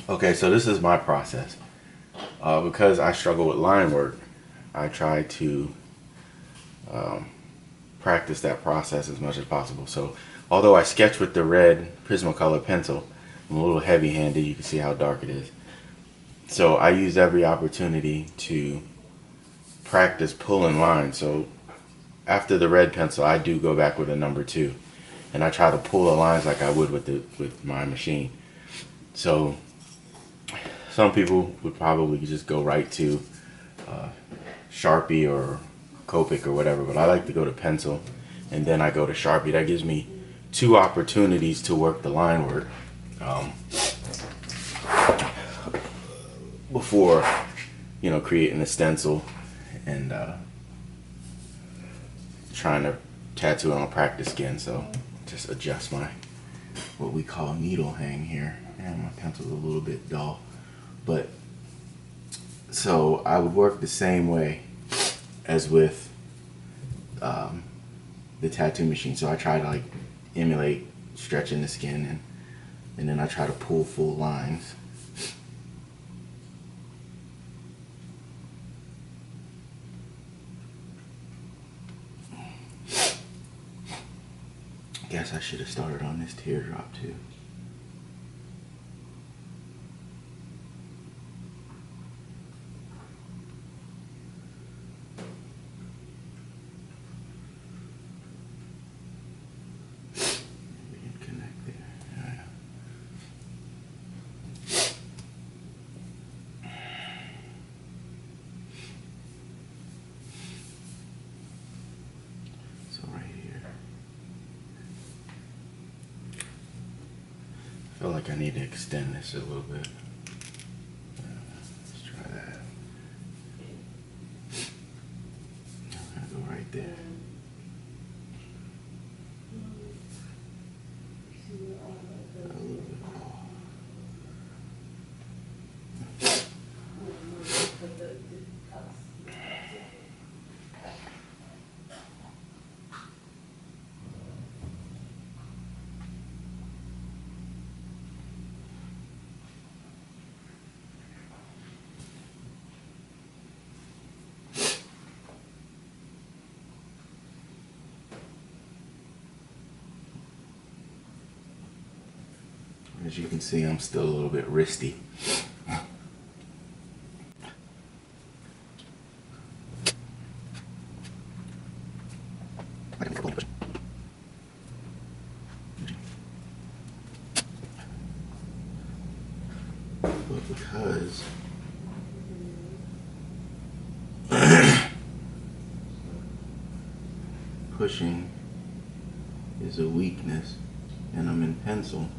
Okay, so this is my process. Because I struggle with line work, I try to practice that process as much as possible. So, although I sketch with the red Prismacolor pencil, I'm a little heavy-handed. You can see how dark it is. So I use every opportunity to practice pulling lines. So after the red pencil, I do go back with a number 2, and I try to pull the lines like I would with my machine. So some people would probably just go right to Sharpie or Copic or whatever, but I like to go to pencil and then I go to Sharpie. That gives me 2 opportunities to work the line work before, creating a stencil and trying to tattoo it on practice skin. So just adjust my what we call needle hang here. And my pencil's a little bit dull, but so I would work the same way as with the tattoo machine. So I try to like emulate stretching the skin, and then I try to pull full lines. Guess I should have started on this teardrop too. We can connect there. So right here. I feel like I need to extend this a little bit. Let's try that. I'm gonna go right there. A little bit off. As you can see, I'm still a little bit wristy. But because pushing is a weakness and I'm in pencil,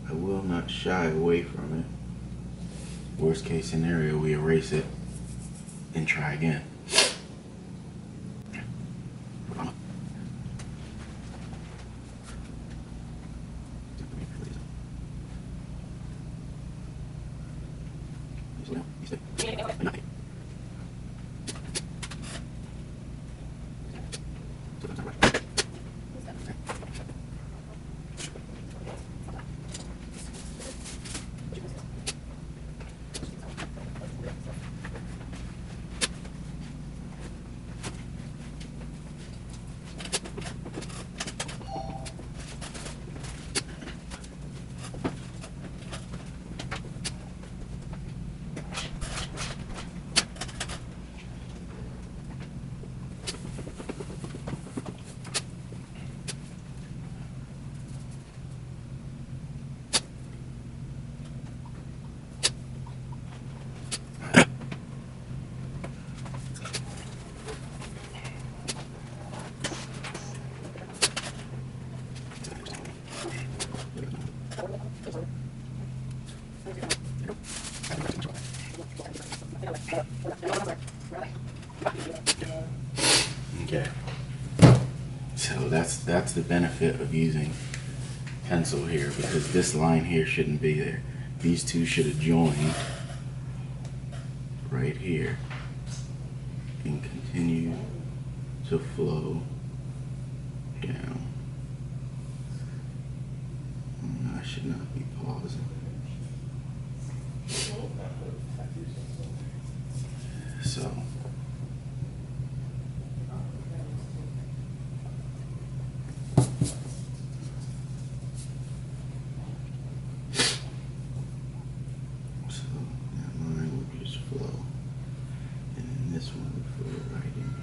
I will not shy away from it. Worst case scenario, we erase it and try again. Okay. So that's the benefit of using pencil here, because this line here shouldn't be there. These two should have joined right here and continue to flow down. I should not be pausing. So that line will just flow. And then this one will flow right in here.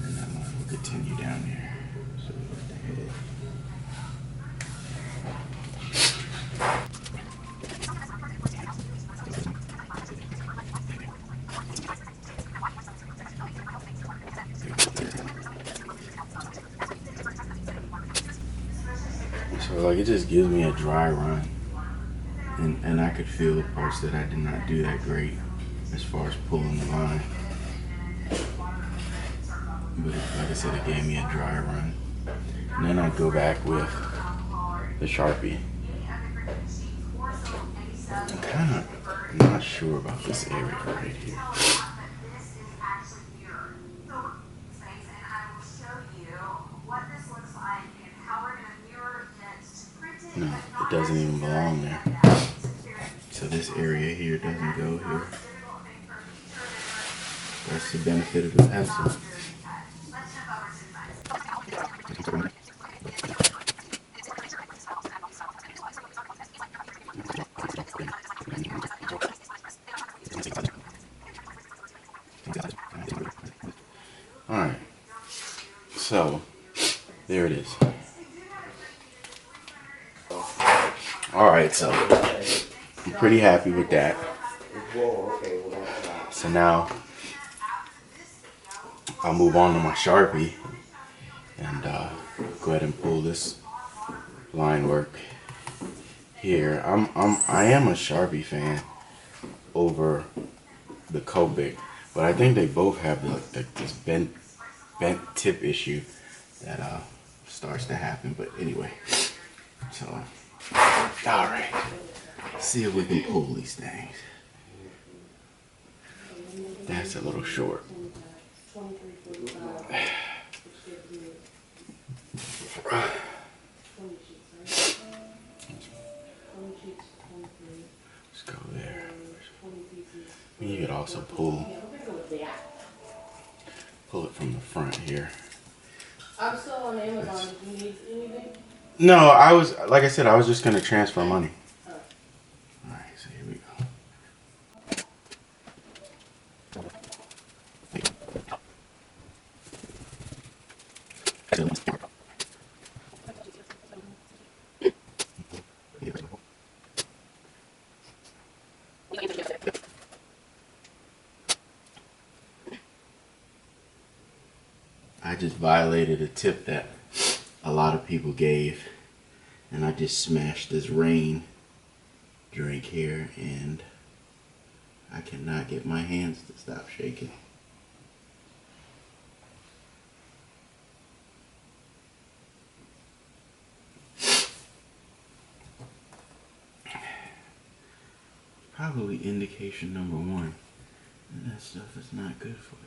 And that line will continue down there. So with the head. So like it just gives me a dry run. And I could feel the parts that I did not do that great as far as pulling the line. But like I said, it gave me a dry run. And then I'd go back with the Sharpie. I'm kind of not sure about this area right here. No, it doesn't even belong there. So this area here doesn't go here. That's the benefit of the pencil. Alright, so there it is. Alright, so I'm pretty happy with that. So now I'll move on to my Sharpie and go ahead and pull this line work here. I am a Sharpie fan over the Copic, but I think they both have this bent tip issue that starts to happen. But anyway, so all right, let's see if we can pull these things. That's a little short. Let's go there. You could also pull it from the front here. I'm still on Amazon. Do you need anything? No, like I said, I was just gonna transfer money. Alright, so here we go. I just violated a tip that a lot of people gave, and I just smashed this rain drink here, and I cannot get my hands to stop shaking. Probably indication number one, and that stuff is not good for you.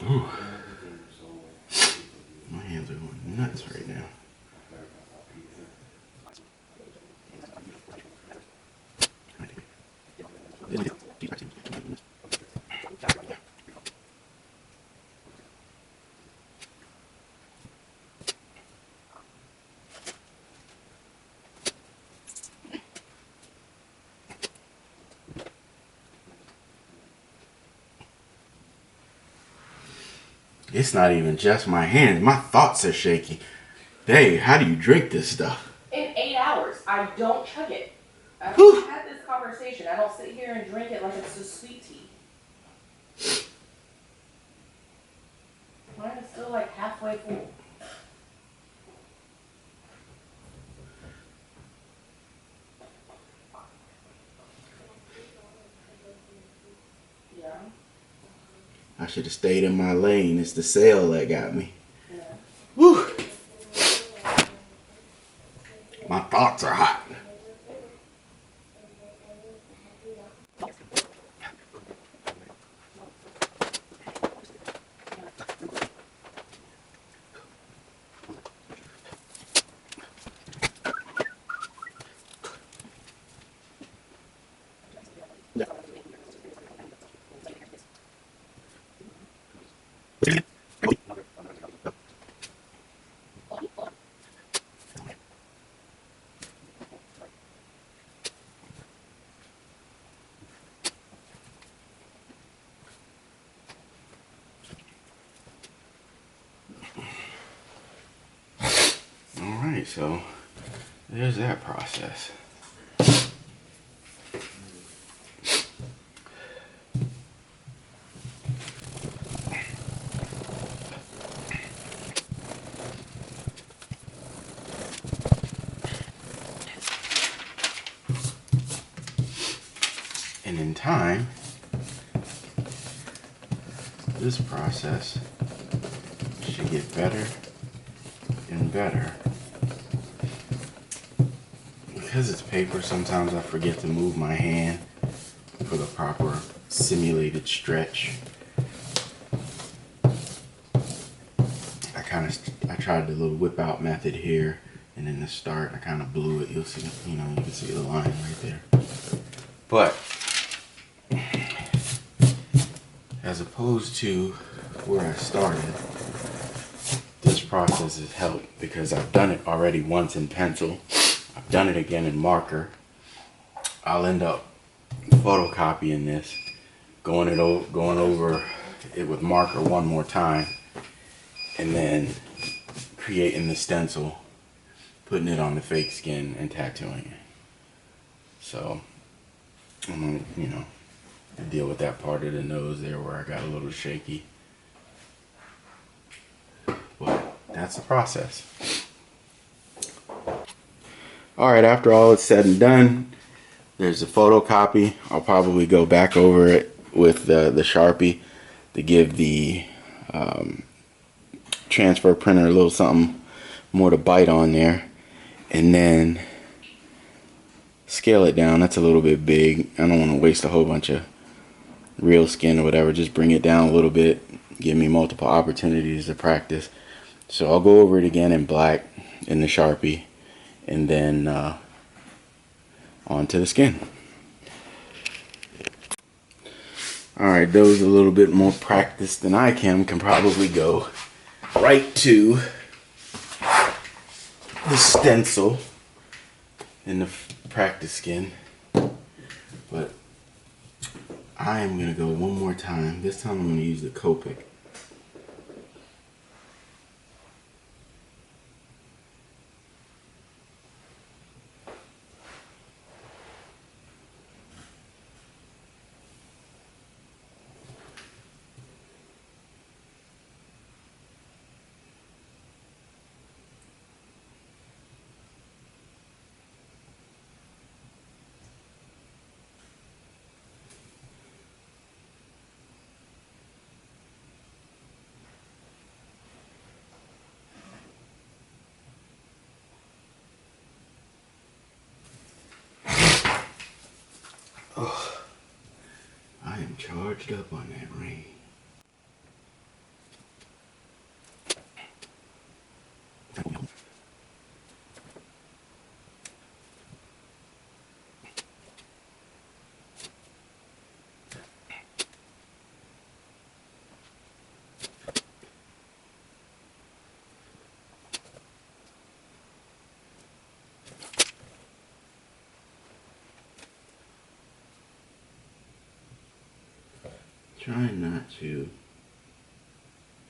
Ooh. My hands are going nuts right now. It's not even just my hands. My thoughts are shaky. Dave, how do you drink this stuff? In 8 hours. I don't chug it. I've had this conversation. I don't sit here and drink it like it's just sweet tea. Mine is still like halfway full. Yeah. I should have stayed in my lane. It's the sale that got me. Yeah. Woo! My thoughts are hot. Alright, so there's that process. And in time, this process should get better and better. Because it's paper, sometimes I forget to move my hand for the proper simulated stretch. I tried the little whip out method here, and in the start I kind of blew it. You'll see, you can see the line right there. But as opposed to where I started, this process has helped because I've done it already once in pencil. I've done it again in marker. I'll end up photocopying this, going over it with marker one more time, and then creating the stencil, putting it on the fake skin, and tattooing it. So I'm gonna, deal with that part of the nose there where I got a little shaky. But that's the process. Alright, after all is said and done, there's a photocopy. I'll probably go back over it with the Sharpie to give the transfer printer a little something more to bite on there. And then scale it down. That's a little bit big. I don't want to waste a whole bunch of real skin or whatever. Just bring it down a little bit. Give me multiple opportunities to practice. So I'll go over it again in black in the Sharpie, and then onto the skin. Alright, those a little bit more practiced than I can probably go right to the stencil in the practice skin. But I am going to go one more time. This time I'm going to use the Copic. Oh, I am charged up on that rain. Trying not to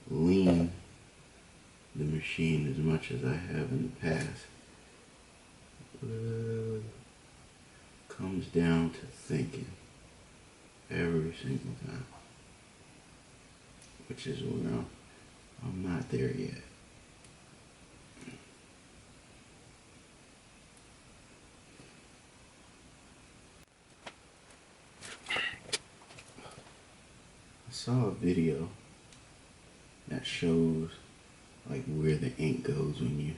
lean the machine as much as I have in the past. Comes down to thinking every single time, which is where I'm not there yet. I saw a video that shows like where the ink goes when you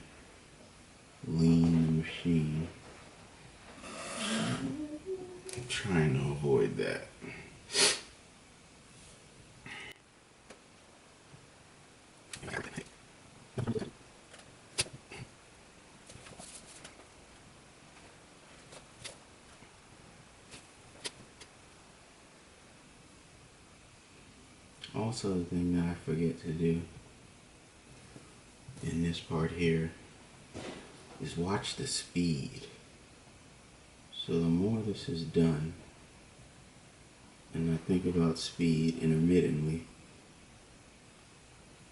lean the machine. I'm trying to avoid that. Also, the thing that I forget to do in this part here is watch the speed. So the more this is done, and I think about speed intermittently,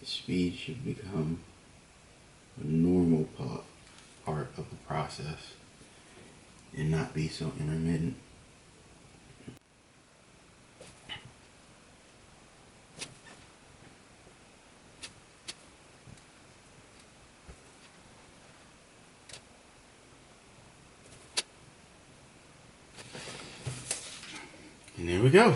the speed should become a normal part of the process and not be so intermittent. And there we go.